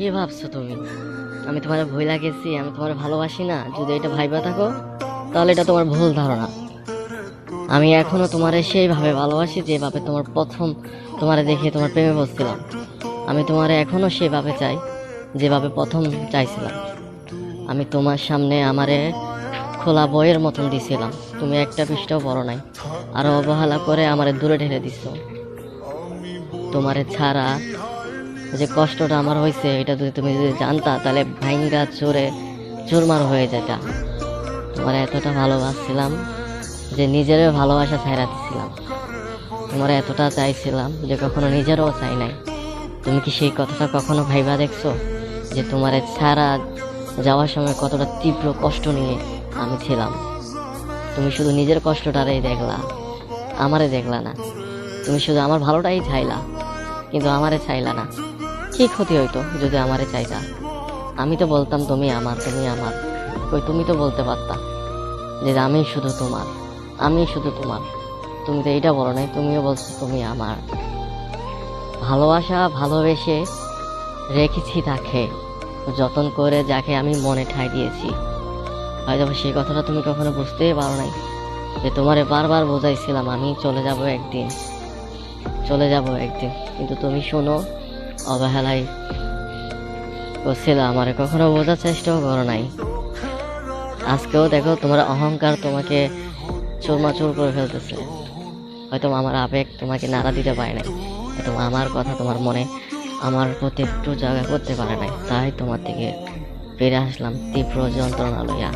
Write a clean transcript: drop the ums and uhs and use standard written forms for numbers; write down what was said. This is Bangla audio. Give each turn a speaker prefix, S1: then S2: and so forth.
S1: কি ভাবছো তুমি? আমি তোমার ভুল গেছি, আমি তোমার ভালোবাসি না? যদি এটা ভাইবা থাকো তাহলে এটা তোমার ভুল ধারণা। আমি এখনো তোমারে সেইভাবে ভালোবাসি যেভাবে তোমার প্রথম তোমারে দেখে তোমার প্রেমে পড়ছিলাম। আমি তোমারে এখনো সেভাবে চাই যেভাবে প্রথম চাইছিলাম। আমি তোমার সামনে আমারে খোলা বইয়ের মতন দিছিলাম, তুমি একটা পৃষ্ঠাও পড়ো নাই, আরো অবহেলা করে আমারে দূরে ঠেলে দিছো। তোমারে ছাড়া যে কষ্টটা আমার হয়েছে এটা যদি তুমি যদি জানতা তাহলে ভাইঙ্গা চোরে চুরমার হয়ে যেটা। তোমার এতটা ভালোবাসছিলাম যে নিজেরও ভালোবাসা ছাইরা দিছিলাম। তোমার এতটা চাইছিলাম যে কখনো নিজেরও চাই নাই। তুমি কি সেই কথাটা কখনো ভাইবা দেখছো যে তোমার ছাড়া যাওয়ার সময় কতটা তীব্র কষ্ট নিয়ে আমি ছিলাম? তুমি শুধু নিজের কষ্টটারেই দেখলা, আমারে দেখলা না। তুমি শুধু আমার ভালোটাই চাইলা, কিন্তু আমারে চাইলা না। কি ক্ষতি হইতো যদি আমারে চাইতা? আমি তো বলতাম তুমি আমার, তুমি আমার। কই, তুমি তো বলতে পারতা যে আমি শুধু তোমার, আমি শুধু তোমার। তুমি তো এইটা বলো নাই, তুমিও বলছো তুমি আমার। ভালোবাসা ভালোবেসে রেখেছি তাকে, যতন করে যাকে আমি মনে ঠাঁই দিয়েছি। হয়তো সেই কথাটা তুমি কখনো বুঝতেই পারো নাই যে তোমারে বারবার বোঝাইছিলাম আমি চলে যাব একদিন, চলে যাব একদিন, কিন্তু তুমি শোনো, অবহেলায় করছিল আমারে, কখনো বোঝার চেষ্টাও করো নাই। আজকেও দেখো তোমার অহংকার তোমাকে চুরমাচুর করে ফেলতেছে। হয়তো আমার আবেগ তোমাকে নাড়া দিতে পারে নাই, হয়তো আমার কথা তোমার মনে আমার প্রতি একটু জায়গা করতে পারে নাই, তাই তোমার থেকে ফিরে আসলাম তীব্র যন্ত্রণা লইয়া।